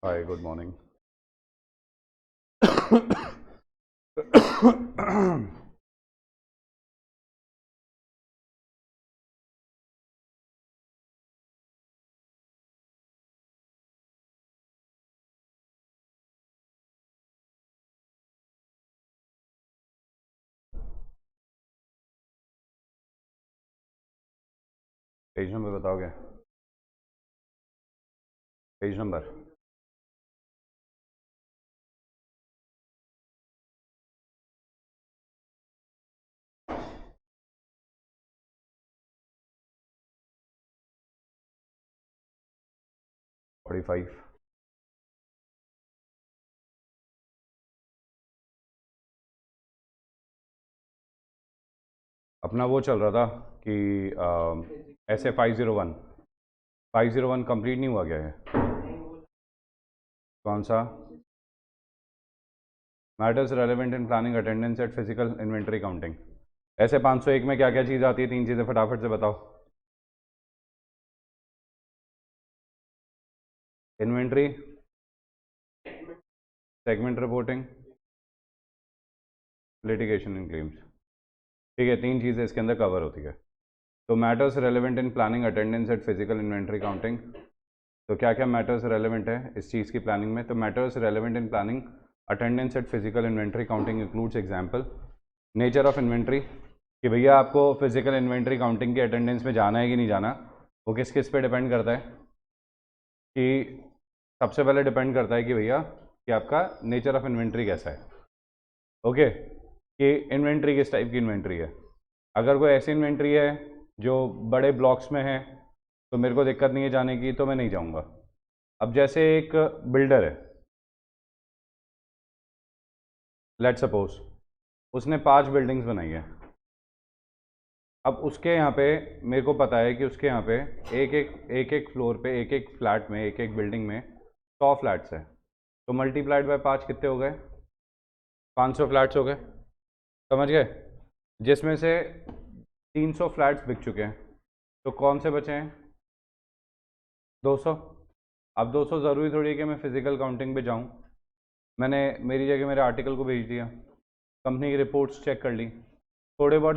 हाय, good morning. Page number बताओगे? Page number 45। अपना वो चल रहा था कि ऐसे 501 कंप्लीट नहीं हुआ गया है। कौन सा? Matters relevant in planning attendance eight physical inventory counting. ऐसे 501 में क्या क्या चीज़ आती है? 3 चीज़ें फटाफट से बताओ। इन्वेंट्री, सेगमेंट रिपोर्टिंग, लिटिगेशन इन क्लेम्स। ठीक है, 3 चीज़ें इसके अंदर कवर होती है। तो matters relevant in planning attendance eight physical inventory counting. तो क्या क्या मैटर्स रेलेवेंट है इस चीज़ की प्लानिंग में? तो matters relevant in planning attendance eight physical inventory counting includes example nature of inventory, कि भैया आपको फिजिकल इन्वेंटरी काउंटिंग के अटेंडेंस में जाना है कि नहीं जाना। वो किस किस पे डिपेंड करता है? कि सबसे पहले डिपेंड करता है कि भैया कि आपका नेचर ऑफ इन्वेंट्री कैसा है। ओके, कि इन्वेंट्री किस टाइप की इन्वेंट्री है। अगर कोई ऐसी इन्वेंट्री है जो बड़े ब्लॉक्स में है तो मेरे को दिक्कत नहीं है जाने की, तो मैं नहीं जाऊँगा। अब जैसे एक बिल्डर है, लेट सपोज उसने 5 बिल्डिंग्स बनाई है। अब उसके यहाँ पे मेरे को पता है कि उसके यहाँ पे एक एक फ्लोर पे, एक एक फ्लैट में, एक एक बिल्डिंग में 100 फ्लैट्स है। तो मल्टीप्लाइड बाय 5 कितने हो गए? 500 फ्लैट्स हो गए। समझ गए? जिसमें से 300 फ्लैट्स बिक चुके हैं, तो कौन से बचे हैं? 200। अब 200 ज़रूरी थोड़ी है कि मैं फिजिकल काउंटिंग पे जाऊँ। मैंने मेरी जगह मेरे आर्टिकल को भेज दिया, कंपनी की रिपोर्ट्स चेक कर ली, थोड़े बहुत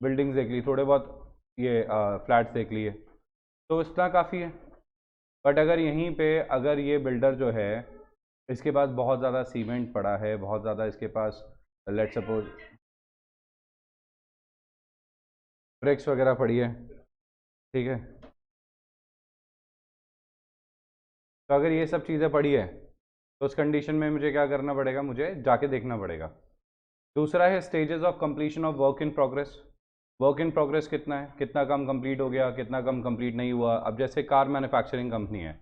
बिल्डिंग्स देख ली, थोड़े बहुत ये फ्लैट्स देख लिए, तो इतना काफ़ी है। बट अगर यहीं पे अगर ये बिल्डर जो है इसके पास बहुत ज़्यादा सीमेंट पड़ा है, बहुत ज़्यादा इसके पास लेट सपोज ब्रिक्स वगैरह पड़ी है, ठीक है, तो अगर ये सब चीज़ें पड़ी है तो उस कंडीशन में मुझे क्या करना पड़ेगा? मुझे जाके देखना पड़ेगा। दूसरा है stages of completion of work in progress. Work in progress कितना है, कितना कम कंप्लीट हो गया, कितना कम कंप्लीट नहीं हुआ। अब जैसे कार मैन्युफैक्चरिंग कंपनी है,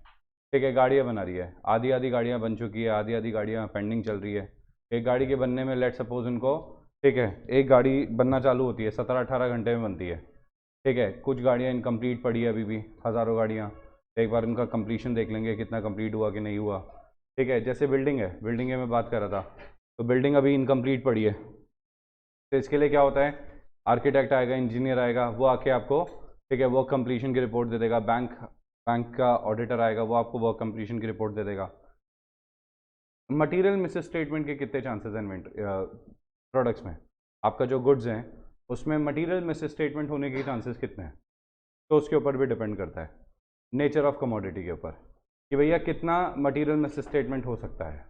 ठीक है, गाड़ियाँ बना रही है, आधी आधी गाड़ियाँ बन चुकी है, आधी आधी गाड़ियाँ पेंडिंग चल रही है। एक गाड़ी के बनने में लेट सपोज उनको, ठीक है, एक गाड़ी बनना चालू होती है 17-18 घंटे में बनती है, ठीक है। कुछ गाड़ियाँ इनकम्प्लीट पड़ी है अभी भी, हज़ारों गाड़ियाँ। एक बार उनका कंप्लीशन देख लेंगे कितना कंप्लीट हुआ कि नहीं हुआ, ठीक है। जैसे बिल्डिंग है, बिल्डिंग में मैं बात कर रहा था, तो बिल्डिंग अभी इनकम्प्लीट पड़ी है, तो इसके लिए क्या होता है? आर्किटेक्ट आएगा, इंजीनियर आएगा, वो आके आपको, ठीक है, वर्क कंप्लीशन की रिपोर्ट दे देगा। बैंक का ऑडिटर आएगा, वो आपको वर्क कंप्लीशन की रिपोर्ट दे देगा। मटेरियल मिस स्टेटमेंट के कितने चांसेस हैं प्रोडक्ट्स में? आपका जो गुड्स हैं उसमें मटेरियल मिस स्टेटमेंट होने के चांसेस कितने हैं? तो उसके ऊपर भी डिपेंड करता है, नेचर ऑफ कमोडिटी के ऊपर, कि भैया कितना मटेरियल मिस स्टेटमेंट हो सकता है।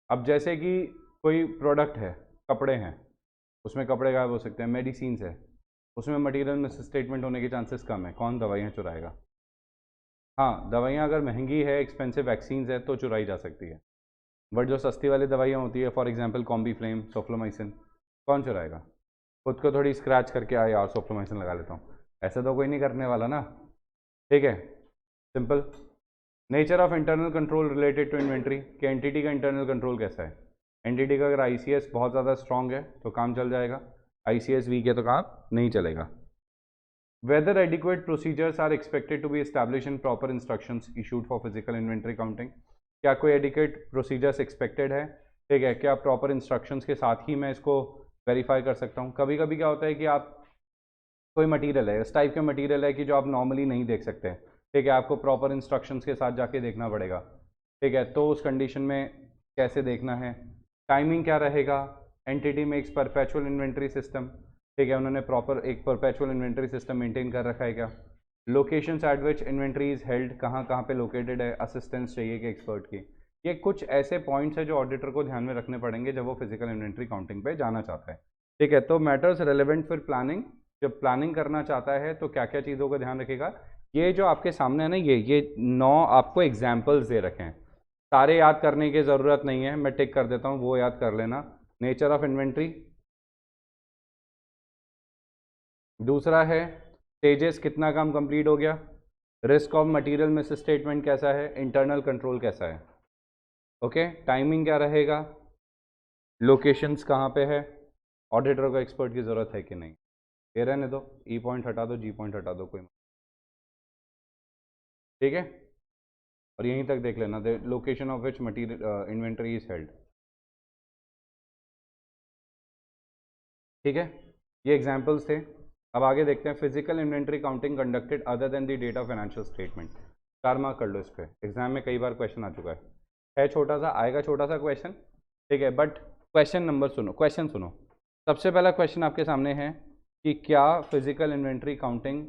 अब जैसे कि कोई प्रोडक्ट है, कपड़े हैं, उसमें कपड़े गायब हो सकते हैं। मेडिसिन्स है, उसमें मटेरियल मिस स्टेटमेंट होने के चांसेस कम है। कौन दवाइयाँ चुराएगा? हाँ, दवाइयाँ अगर महंगी है, एक्सपेंसिव वैक्सीन्स है, तो चुराई जा सकती है। बट जो सस्ती वाली दवाइयाँ होती है, फॉर एग्जांपल कॉम्बीफ्लेम, सोफ्लोमाइसिन, कौन चुराएगा? खुद को थोड़ी स्क्रैच करके आए यार सोफ्लोमाइसिन लगा लेता हूँ, ऐसा तो कोई नहीं करने वाला ना, ठीक है। Simple. Nature of internal control related to inventory, कि एंटिटी का इंटरनल कंट्रोल कैसा है। एंटिटी का अगर आईसीएस बहुत ज़्यादा स्ट्रॉन्ग है तो काम चल जाएगा, आईसीएस वीक है तो काम नहीं चलेगा। Whether adequate procedures are expected to be establish in proper instructions issued for physical inventory counting. क्या कोई एडिक्वेट प्रोसीजर्स एक्सपेक्टेड है, ठीक है, क्या प्रॉपर इंस्ट्रक्शंस के साथ ही मैं इसको वेरीफाई कर सकता हूँ। कभी कभी क्या होता है कि आप कोई मटीरियल है, इस टाइप का मटीरियल है कि जो आप नॉर्मली नहीं देख सकते, ठीक है, आपको प्रॉपर इंस्ट्रक्शंस के साथ जाके देखना पड़ेगा। ठीक है, तो उस कंडीशन में कैसे देखना है, टाइमिंग क्या रहेगा, entity makes perpetual inventory system. ठीक है, उन्होंने प्रॉपर एक परपेचुअल इन्वेंट्री सिस्टम मेंटेन कर रखा है क्या, locations eight which inventory is held, कहाँ कहाँ पे लोकेटेड है, असिस्टेंस चाहिए कि एक्सपर्ट की। ये कुछ ऐसे पॉइंट्स है जो ऑडिटर को ध्यान में रखने पड़ेंगे जब वो फिजिकल इन्वेंट्री काउंटिंग पे जाना चाहता है। ठीक है, तो मैटर्स रेलेवेंट फॉर प्लानिंग, जब प्लानिंग करना चाहता है तो क्या क्या चीज़ों का ध्यान रखेगा। ये जो आपके सामने है ना, ये 9 आपको एग्जाम्पल्स दे रखे हैं, सारे याद करने की ज़रूरत नहीं है, मैं टिक कर देता हूँ, वो याद कर लेना। नेचर ऑफ इन्वेंट्री, दूसरा है स्टेजेस, कितना काम कंप्लीट हो गया, risk of material miss statement कैसा है, इंटरनल कंट्रोल कैसा है। ओके, टाइमिंग क्या रहेगा, लोकेशंस कहाँ पे है, ऑडिटर को एक्सपर्ट की ज़रूरत है कि नहीं, ये रहने दो, ई पॉइंट हटा दो, जी पॉइंट हटा दो, कोई। ठीक है, और यहीं तक देख लेना, location of which material inventory is held. ठीक है, ये एग्जांपल्स थे। अब आगे देखते हैं, physical inventory counting conducted other than the date of financial statement. 4 mark कर लो इस पे, एग्जाम में कई बार क्वेश्चन आ चुका है छोटा सा, आएगा छोटा सा क्वेश्चन। ठीक है, बट क्वेश्चन नंबर सुनो, क्वेश्चन सुनो। सबसे पहला क्वेश्चन आपके सामने है कि क्या फिजिकल इन्वेंट्री काउंटिंग,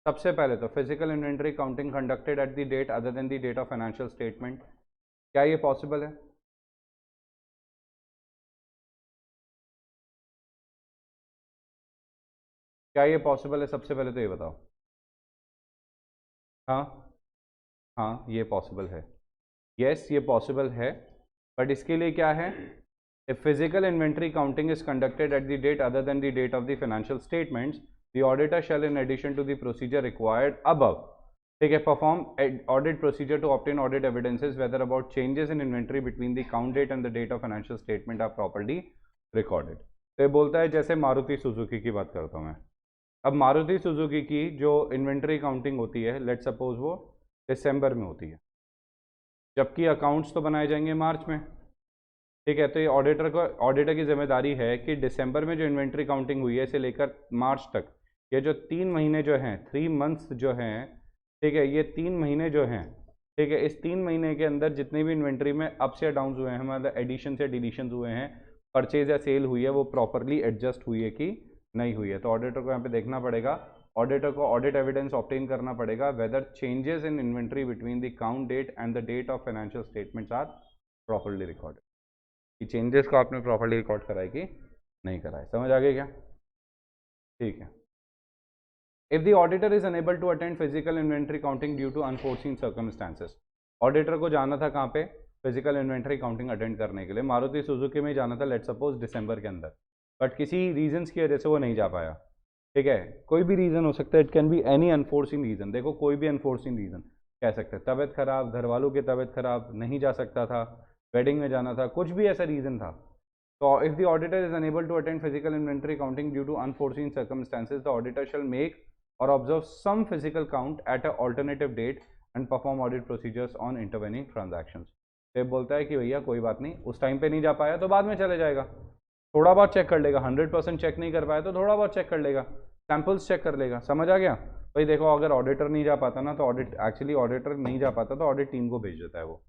सबसे पहले तो physical inventory counting conducted at the date other than the date of financial statement, क्या ये पॉसिबल है। क्या ये पॉसिबल है, सबसे पहले तो ये बताओ। हाँ, हाँ ये पॉसिबल है, यस ये पॉसिबल है, बट इसके लिए क्या है, if physical inventory counting is conducted at the date other than the date of the financial statements, the auditor shall, in addition to the procedure required above, ठीक है, perform audit procedure to obtain audit evidences whether about changes in inventory between the count date and the date of financial statement are properly recorded। तो ये बोलता है, जैसे Maruti Suzuki की बात करता हूँ मैं, अब मारुति सुजुकी की जो इन्वेंट्री काउंटिंग होती है, लेट सपोज वो दिसंबर में होती है, जबकि अकाउंट्स तो बनाए जाएंगे मार्च में। ठीक है, तो ये ऑडिटर की जिम्मेदारी है कि दिसंबर में जो इन्वेंट्री काउंटिंग हुई है इसे लेकर मार्च तक, ये जो 3 महीने जो हैं, 3 मंथ्स जो हैं, ठीक है, ये 3 महीने जो हैं, ठीक है, इस 3 महीने के अंदर जितनी भी इन्वेंट्री में अप्स या डाउन्स हुए हैं, मतलब एडिशन या डिलीशन हुए हैं, परचेज या सेल हुई है, वो प्रॉपरली एडजस्ट हुई है कि नहीं हुई है। तो ऑडिटर को यहाँ पे देखना पड़ेगा, ऑडिटर को ऑडिट एविडेंस ऑब्टेन करना पड़ेगा whether changes in inventory between the count date and the date of financial statements are properly recorded, कि चेंजेस को आपने प्रॉपरली रिकॉर्ड कराए कि नहीं कराए। समझ आ गई क्या, ठीक है। If the auditor is unable to attend physical inventory counting due to unforeseen circumstances, auditor को जाना था कहाँ पे, फिजिकल इन्वेंट्री काउंटिंग अटेंड करने के लिए, मारुति सुजुकी में जाना था लेट सपोज दिसंबर के अंदर, बट किसी रीजंस की वजह से वो नहीं जा पाया। ठीक है, कोई भी रीज़न हो सकता है, it can be any unforeseen reason, देखो कोई भी अनफोर्सिन रीज़न कह सकते हैं, तबीयत खराब, घर वालों की तबीयत खराब, नहीं जा सकता था, वेडिंग में जाना था, कुछ भी ऐसा रीज़न था। तो if the auditor is unable to attend physical inventory counting due to unforeseen circumstances, the auditor shall make or observe some physical count at a alternative date and perform audit procedures on intervening transactions. तो बोलता है कि भैया कोई बात नहीं, उस time पे नहीं जा पाया तो बाद में चले जाएगा, थोड़ा बहुत चेक कर लेगा, 100% चेक नहीं कर पाया तो थोड़ा बहुत चेक कर लेगा, सैंपल्स चेक कर लेगा। समझ आ गया भाई, देखो अगर ऑडिटर नहीं जा पाता ना, तो ऑडिटर नहीं जा पाता तो ऑडिट टीम को भेज देता है वो।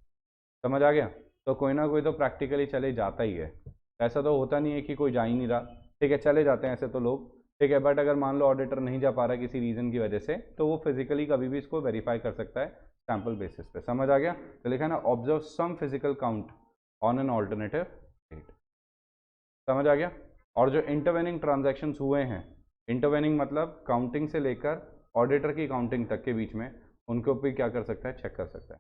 समझ आ गया, तो कोई ना कोई तो प्रैक्टिकली चले जाता ही है, ऐसा तो होता नहीं है कि कोई जा ही नहीं रहा। ठीक है, चले जाते हैं ऐसे तो लोग। ठीक है, बट अगर मान लो ऑडिटर नहीं जा पा रहा किसी रीज़न की वजह से, तो वो फिजिकली कभी भी इसको वेरीफाई कर सकता है सैंपल बेसिस पे। समझ आ गया, तो लिखा ना, observe some physical count on an alternative date. समझ आ गया। और जो इंटरवेनिंग ट्रांजैक्शंस हुए हैं, इंटरवेनिंग मतलब काउंटिंग से लेकर ऑडिटर की काउंटिंग तक के बीच में, उनको भी क्या कर सकता है, चेक कर सकता है।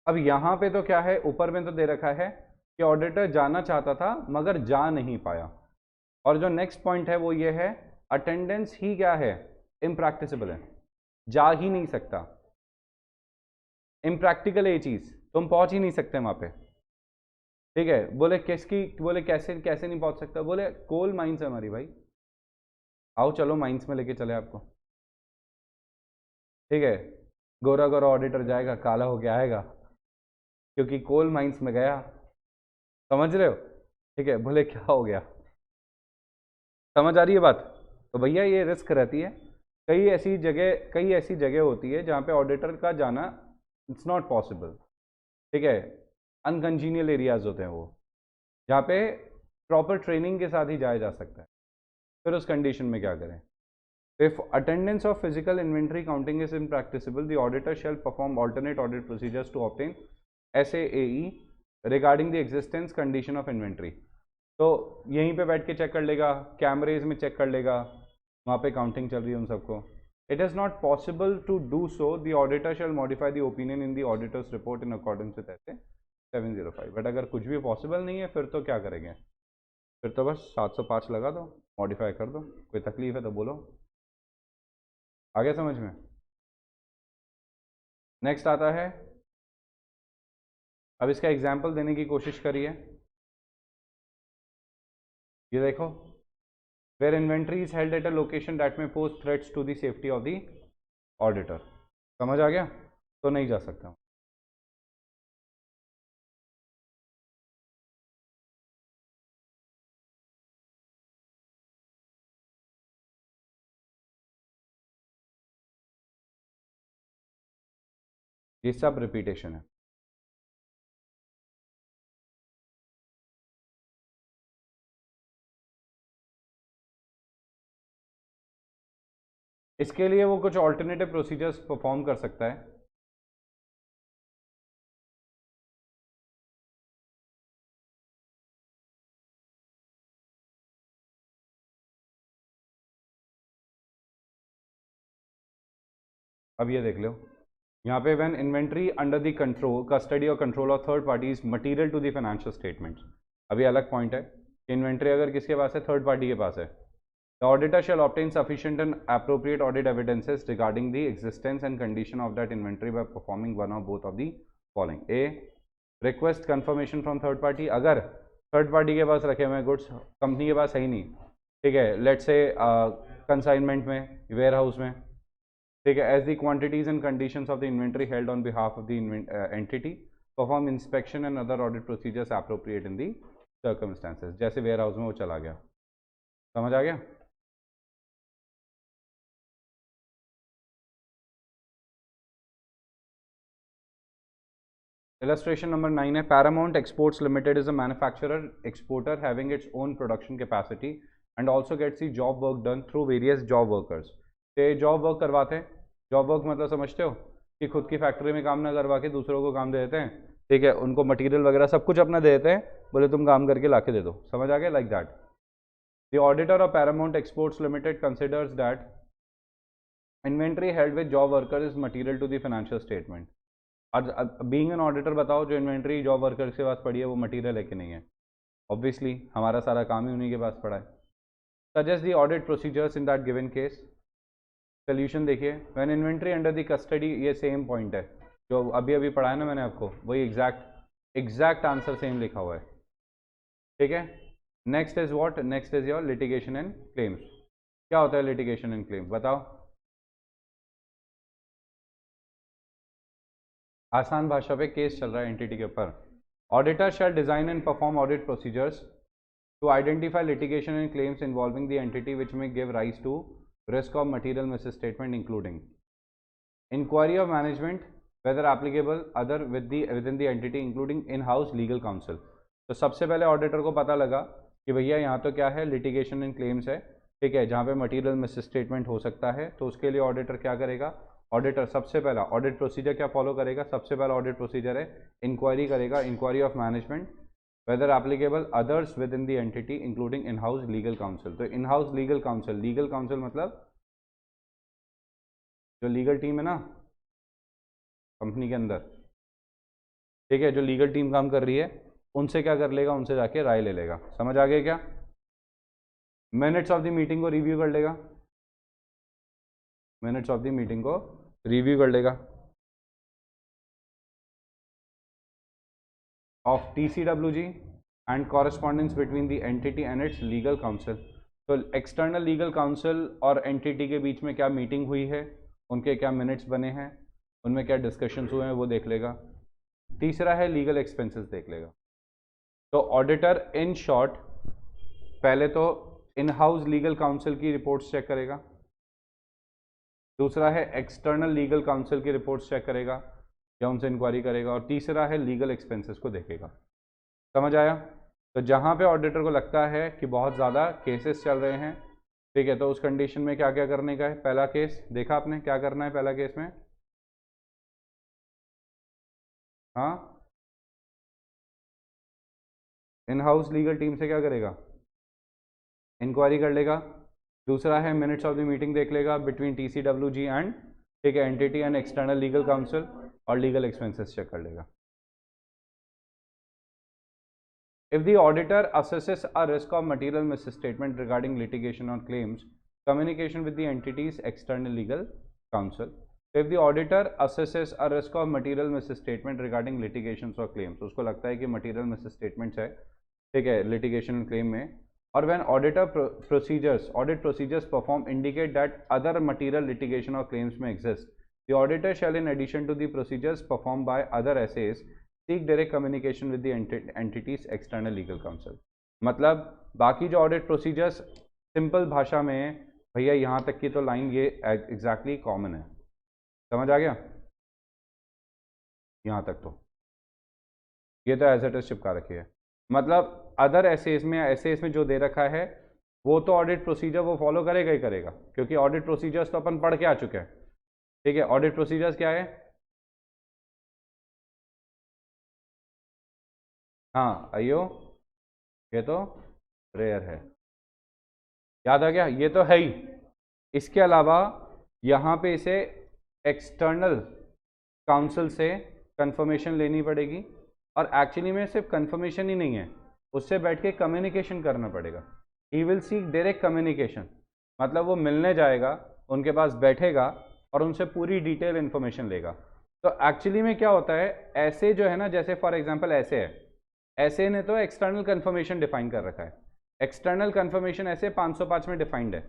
अब यहाँ पे तो क्या है, ऊपर में तो दे रखा है कि ऑडिटर जाना चाहता था मगर जा नहीं पाया, और जो नेक्स्ट पॉइंट है वो ये है, अटेंडेंस ही क्या है, इम्प्रैक्टिसेबल है, जा ही नहीं सकता, इम्प्रैक्टिकल है ये चीज़, तुम पहुंच ही नहीं सकते वहाँ पे। ठीक है, बोले किसकी, बोले कैसे कैसे नहीं पहुंच सकता, बोले कोल माइंस है हमारी भाई, आओ चलो माइंस में लेके चले आपको। ठीक है, गोरा गोरा ऑडिटर जाएगा, काला होके आएगा, क्योंकि कोल माइंस में गया। समझ रहे हो, ठीक है, बोले क्या हो गया, समझ आ रही है बात। तो भैया ये रिस्क रहती है, कई ऐसी जगह होती है जहाँ पे ऑडिटर का जाना इट्स नॉट पॉसिबल, ठीक है, अनकंजीनियल एरियाज होते हैं वो, जहाँ पे प्रॉपर ट्रेनिंग के साथ ही जाया जा सकता है। फिर उस कंडीशन में क्या करें? If attendance of physical inventory counting is impracticable, the auditor shall perform alternate audit procedures to obtain SAAE regarding the existence condition of inventory. तो यहीं पे बैठ के चेक कर लेगा, कैमरेज में चेक कर लेगा, वहाँ पे काउंटिंग चल रही है उन सबको। It is not possible to do so. The auditor shall modify the opinion in the auditor's report in accordance with SA 705. But अगर कुछ भी पॉसिबल नहीं है फिर तो क्या करेंगे? फिर तो बस 705 लगा दो, मॉडिफाई कर दो। कोई तकलीफ है तो बोलो। आ गया समझ में? नेक्स्ट आता है, अब इसका एग्जाम्पल देने की कोशिश करिए। ये देखो, where inventory is held at a location that may pose threats to the safety of the auditor. समझ आ गया? तो नहीं जा सकता। ये सब रिपीटेशन है। इसके लिए वो कुछ ऑल्टरनेटिव प्रोसीजर्स परफॉर्म कर सकता है। अब ये देख लो, यहाँ पे when inventory under the control custody or control of third party is material to the financial statements. अभी अलग पॉइंट है, इन्वेंट्री अगर किसके पास है? थर्ड पार्टी के पास है। The auditor shall obtain sufficient and appropriate audit evidences regarding the existence and condition of that inventory by performing one or both of the following. A, request confirmation from third party. अगर third party के पास रखे हुए goods company के पास है ही नहीं, ठीक है, लेट्स से कंसाइनमेंट में, वेयर हाउस में, ठीक है, as the quantities and conditions of the inventory held on behalf of the entity, perform inspection and other audit procedures appropriate in the circumstances. जैसे वेयर हाउस में वो चला गया। समझ आ गया? Illustration number 9 है, Paramount Exports Limited is a manufacturer exporter having its own production capacity and also gets the job work done through various job workers। तो जॉब वर्क करवाते हैं। जॉब वर्क मतलब समझते हो कि खुद की फैक्ट्री में काम ना करवा के दूसरों को काम दे देते हैं, ठीक है, उनको मटेरियल वगैरह सब कुछ अपना दे देते हैं, बोले तुम काम करके ला के दे दो। समझ आ गया? Like that. The auditor of Paramount Exports Limited considers that inventory held with job worker is material to the financial statement. Being an auditor बताओ, जो इन्वेंट्री जॉब वर्कर के पास पड़ी है वो मटेरियल है कि नहीं है? ऑब्वियसली हमारा सारा काम ही उन्हीं के पास पड़ा है। Suggest the audit procedures in that given case. Solution देखिए, when inventory under the custody, ये सेम पॉइंट है जो अभी अभी पढ़ा है ना मैंने आपको, वही एग्जैक्ट आंसर सेम लिखा हुआ है, ठीक है। Next is what? Next is your litigation and claims. क्या होता है लिटिगेशन एंड क्लेम? बताओ। आसान भाषा पे केस चल रहा है एंटिटी के ऊपर। Auditor shall design and perform audit procedures to identify litigation and claims involving the entity which may give rise to risk of material misstatement including inquiry of management whether applicable other within the entity including in-house legal counsel। तो सबसे पहले auditor को पता लगा कि भैया यहाँ तो क्या है, लिटिगेशन एंड क्लेम्स है, ठीक है, जहाँ पे मटेरियल मिसस्टेटमेंट हो सकता है, तो उसके लिए ऑडिटर क्या करेगा? ऑडिटर सबसे पहला ऑडिट प्रोसीजर क्या फॉलो करेगा? सबसे पहला ऑडिट प्रोसीजर है इंक्वायरी करेगा, inquiry of management whether applicable others within the entity including in-house legal counsel। तो in-house legal counsel मतलब जो लीगल टीम है ना कंपनी के अंदर, ठीक है, जो लीगल टीम काम कर रही है, उनसे क्या कर लेगा? उनसे जाके राय ले लेगा। समझ आ गया क्या? मिनट्स ऑफ द मीटिंग को रिव्यू कर लेगा, मिनट्स ऑफ द मीटिंग को रिव्यू कर लेगा। of TCWG and correspondence between the entity and its legal counsel। तो एक्सटर्नल लीगल काउंसिल और एंटिटी के बीच में क्या मीटिंग हुई है, उनके क्या मिनट्स बने हैं, उनमें क्या डिस्कशंस हुए हैं, वो देख लेगा। तीसरा है लीगल एक्सपेंसेस देख लेगा। तो ऑडिटर इन शॉर्ट पहले तो इन हाउस लीगल काउंसिल की रिपोर्ट्स चेक करेगा, दूसरा है एक्सटर्नल लीगल काउंसिल की रिपोर्ट्स चेक करेगा या उनसे इंक्वायरी करेगा, और तीसरा है लीगल एक्सपेंसेस को देखेगा। समझ आया? तो जहाँ पे ऑडिटर को लगता है कि बहुत ज़्यादा केसेस चल रहे हैं, ठीक है, तो उस कंडीशन में क्या क्या करने का है। पहला केस देखा आपने, क्या करना है पहला केस में? हाँ, इन हाउस लीगल टीम से क्या करेगा, इंक्वायरी कर लेगा। दूसरा है मिनट्स ऑफ द मीटिंग देख लेगा बिटवीन TCWG एंड, ठीक है, entity and external legal council, और लीगल एक्सपेंसेस चेक कर लेगा। If the auditor assesses a risk of material misstatement regarding litigation or claims, communication with the entity's external legal counsel. If the auditor assesses a risk of material misstatement regarding litigations or claims, उसको लगता है कि material misstatements है, ठीक है, litigation claim में, और when audit procedures perform indicate that other material litigation or claims may exist, the auditor shall, in addition to the procedures performed by other SAs, seek direct communication with the entity's external legal council. मतलब बाकी जो audit procedures, simple भाषा में भैया यहाँ तक की तो लाइन ये एग्जैक्टली कॉमन है। समझ आ गया? यहाँ तक तो ये तो एज इट इज चिपका रखी है। मतलब अदर एसेस में जो दे रखा है वो तो ऑडिट प्रोसीजर वो फॉलो करेगा ही करेगा, क्योंकि ऑडिट प्रोसीजर्स तो अपन पढ़ के आ चुके हैं। ठीक है, ऑडिट प्रोसीजर्स क्या है? हाँ आइयो, ये तो रेयर है, याद आ गया, ये तो है ही। इसके अलावा यहाँ पे इसे एक्सटर्नल काउंसिल से कंफर्मेशन लेनी पड़ेगी, और एक्चुअली में सिर्फ कंफर्मेशन ही नहीं है, उससे बैठ के कम्युनिकेशन करना पड़ेगा। He will seek direct communication, मतलब वो मिलने जाएगा, उनके पास बैठेगा और उनसे पूरी डिटेल इन्फॉर्मेशन लेगा। तो एक्चुअली में क्या होता है, ऐसे जो है ना, जैसे फॉर एग्जांपल ऐसे है, ऐसे ने तो एक्सटर्नल कंफर्मेशन डिफाइन कर रखा है। एक्सटर्नल कंफर्मेशन ऐसे 505 में डिफाइंड है।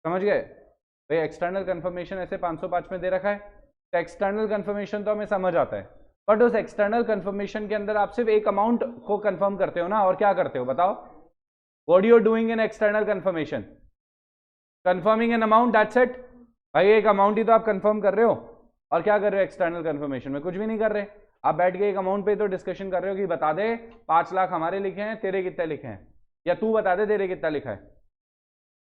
समझ गए भाई? एक्सटर्नल कंफर्मेशन ऐसे 505 में दे रखा है, तो एक्सटर्नल कंफर्मेशन तो हमें समझ आता है, बट उस एक्सटर्नल कंफर्मेशन के अंदर आप सिर्फ एक अमाउंट को कंफर्म करते हो ना, और क्या करते हो बताओ? What you are doing in external confirmation? Confirming an amount, that's it. भाई एक अमाउंट ही तो आप कंफर्म कर रहे हो, और क्या कर रहे हो एक्सटर्नल कंफर्मेशन में? कुछ भी नहीं कर रहे। आप बैठ के एक अमाउंट पे तो डिस्कशन कर रहे हो कि बता दे 5 लाख हमारे लिखे हैं, तेरे कितने लिखे हैं, या तू बता दे तेरे कितना लिखा है।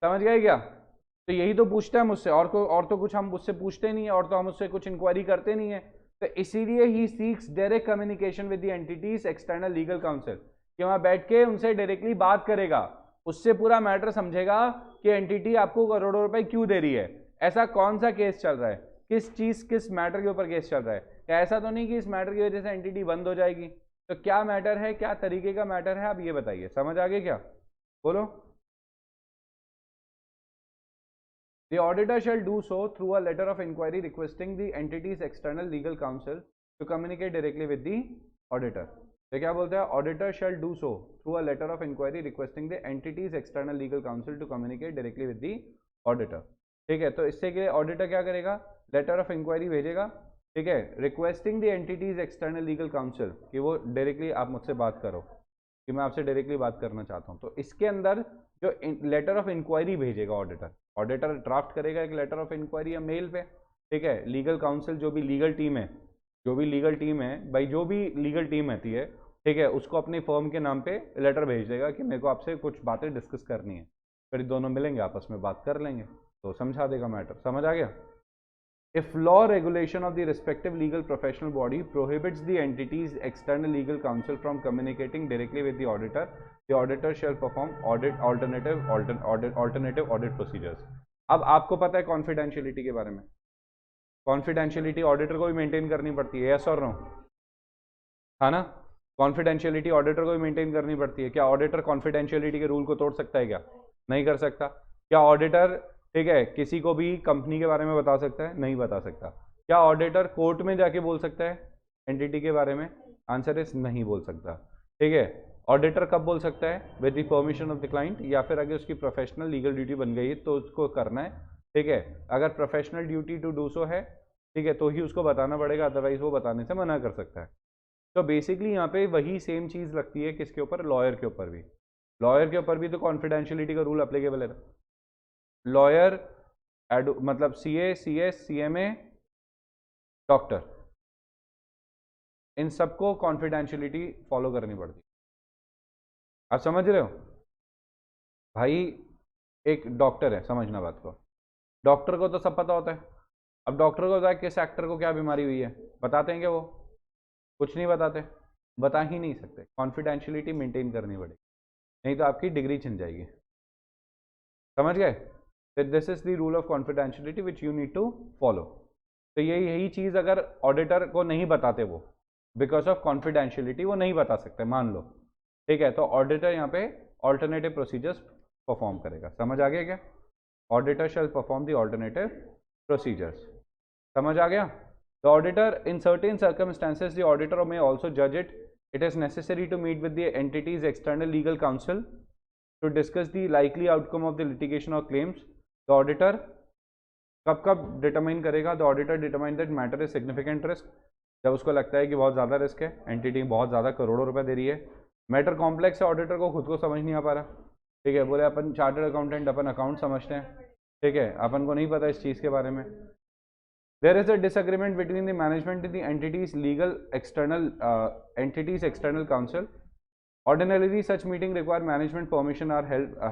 समझ गए क्या? तो यही तो पूछता है मुझसे, और तो कुछ हम मुझसे पूछते नहीं है, और तो हम उससे कुछ इंक्वायरी करते नहीं है। तो इसीलिए ही seeks direct communication with the entity's external legal counsel, कि वहां बैठ के उनसे डायरेक्टली बात करेगा, उससे पूरा मैटर समझेगा कि एंटिटी आपको करोड़ों रुपए क्यों दे रही है, ऐसा कौन सा केस चल रहा है, किस मैटर के ऊपर केस चल रहा है। ऐसा तो नहीं कि इस मैटर की वजह से एंटिटी बंद हो जाएगी। तो क्या मैटर है, क्या तरीके का मैटर है, आप ये बताइए। समझ आ गए क्या? बोलो। The auditor shall do so through a letter of inquiry requesting the entity's external legal counsel to communicate directly with the auditor. तो क्या बोलते हैं? Auditor shall do so through a letter of inquiry requesting the entity's external legal counsel to communicate directly with the auditor. ठीक है, तो इससे के auditor क्या करेगा? लेटर ऑफ इंक्वायरी भेजेगा, ठीक है, requesting the entity's external legal counsel, कि वो डायरेक्टली आप मुझसे बात करो, कि मैं आपसे डायरेक्टली बात करना चाहता हूँ। तो इसके अंदर जो लेटर ऑफ इंक्वायरी भेजेगा ऑडिटर ड्राफ्ट करेगा एक लेटर ऑफ इंक्वायरी या मेल पे, ठीक है। लीगल काउंसिल जो भी लीगल टीम है भाई, जो भी लीगल टीम आती है, ठीक है, उसको अपनी फर्म के नाम पे लेटर भेज देगा कि मेरे को आपसे कुछ बातें डिस्कस करनी है, फिर दोनों मिलेंगे, आपस में बात कर लेंगे, तो समझा देगा मैटर। समझ आ गया? If law regulation of the respective legal professional body prohibits the entity's external legal counsel from communicating directly with the auditor shall perform alternative audit procedures. अब आपको पता है कॉन्फिडेंशियलिटी के बारे में, कॉन्फिडेंशियलिटी ऑडिटर को भी मेंटेन करनी पड़ती है, यस और नो? हाँ ना, कॉन्फिडेंशियलिटी ऑडिटर को भी मेंटेन करनी पड़ती है। क्या ऑडिटर कॉन्फिडेंशियलिटी के रूल को तोड़ सकता है? क्या नहीं कर सकता। क्या ऑडिटर, ठीक है, किसी को भी कंपनी के बारे में बता सकता है? नहीं बता सकता। क्या ऑडिटर कोर्ट में जाके बोल सकता है एंटिटी के बारे में? आंसर इज नहीं बोल सकता। ठीक है, ऑडिटर कब बोल सकता है? With the permission of the client, या फिर अगर उसकी प्रोफेशनल लीगल ड्यूटी बन गई तो उसको करना है। ठीक है, अगर professional duty to do so है, ठीक है, तो ही उसको बताना पड़ेगा, अदरवाइज वो बताने से मना कर सकता है। तो बेसिकली यहाँ पे वही सेम चीज़ लगती है किसके ऊपर? लॉयर के ऊपर भी। लॉयर के ऊपर भी तो कॉन्फिडेंशियलिटी का रूल अप्लीकेबल है। लॉयर मतलब CA, CS, CMA, डॉक्टर, इन सबको कॉन्फिडेंशियलिटी फॉलो करनी पड़ती है। आप समझ रहे हो भाई? एक डॉक्टर है, समझना बात को, डॉक्टर को तो सब पता होता है। अब डॉक्टर को पता है किस एक्टर को क्या बीमारी हुई है, बताते हैं क्या वो? कुछ नहीं बताते, बता ही नहीं सकते। कॉन्फिडेंशियलिटी मेंटेन करनी पड़ेगी, नहीं तो आपकी डिग्री छिन जाएगी। समझ गए? तो this is the rule of confidentiality which you need to follow. तो यही चीज़ अगर ऑडिटर को नहीं बताते वो, बिकॉज ऑफ कॉन्फिडेंशियलिटी वो नहीं बता सकते, मान लो, ठीक है, तो ऑडिटर यहाँ पे ऑल्टरनेटिव प्रोसीजर्स परफॉर्म करेगा। समझ आ गया क्या? Auditor shall perform the alternative procedures. समझ आ गया? The auditor in certain circumstances the auditor may also judge it is necessary to meet with the entity's external legal counsel to discuss the likely outcome of the litigation or claims. The auditor कब कब determine करेगा? The auditor determine that matter is significant risk, जब उसको लगता है कि बहुत ज़्यादा रिस्क है, एंटिटी बहुत ज़्यादा करोड़ों रुपए दे रही है, मैटर कॉम्प्लेक्स है, ऑडिटर को खुद को समझ नहीं आ पा रहा, ठीक है, बोले अपन चार्टर्ड अकाउंटेंट, अपन अकाउंट समझते हैं, ठीक है, अपन को नहीं पता इस चीज़ के बारे में। There is a disagreement between the management and the entity's legal external counsel. Ordinarily, such meeting require management permission are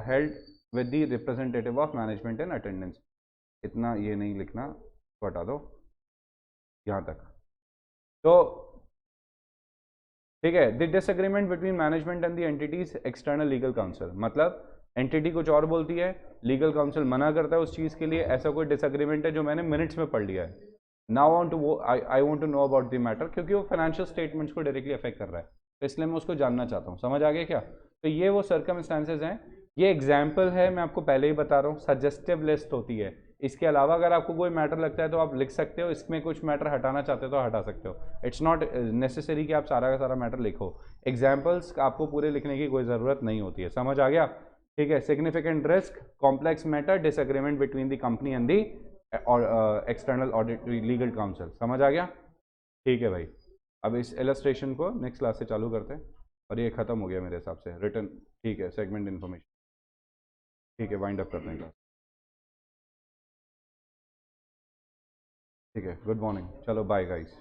held with the representative of management in attendance. इतना ये नहीं लिखना, हटा दो यहाँ तक। तो ठीक है, the disagreement between management and the entity's external legal council, मतलब एंटिटी कुछ और बोलती है, लीगल काउंसिल मना करता है उस चीज़ के लिए, ऐसा कोई डिसएग्रीमेंट है जो मैंने मिनट्स में पढ़ लिया है। Now I want to know about the matter, क्योंकि वो फाइनेंशियल स्टेटमेंट्स को डायरेक्टली अफेक्ट कर रहा है, तो इसलिए मैं उसको जानना चाहता हूँ। समझ आ गया क्या? तो ये वो सर्कमस्टांसेस हैं, ये एग्जाम्पल है, मैं आपको पहले ही बता रहा हूँ, सजेस्टिव लिस्ट होती है। इसके अलावा अगर आपको कोई मैटर लगता है तो आप लिख सकते हो, इसमें कुछ मैटर हटाना चाहते हो तो हटा सकते हो। इट्स नॉट नेसेसरी कि आप सारा का सारा मैटर लिखो, एग्जाम्पल्स आपको पूरे लिखने की कोई ज़रूरत नहीं होती है। समझ आ गया? ठीक है, significant risk, complex matter, disagreement between the company and the external audit legal council. समझ आ गया? ठीक है भाई, अब इस इलस्ट्रेशन को नेक्स्ट क्लास से चालू करते हैं, और ये खत्म हो गया मेरे हिसाब से रिटर्न। ठीक है, सेगमेंट इन्फॉर्मेशन, ठीक है, वाइंड अप करते हैं क्लास। ठीक है, गुड मॉर्निंग, चलो बाय गाइस।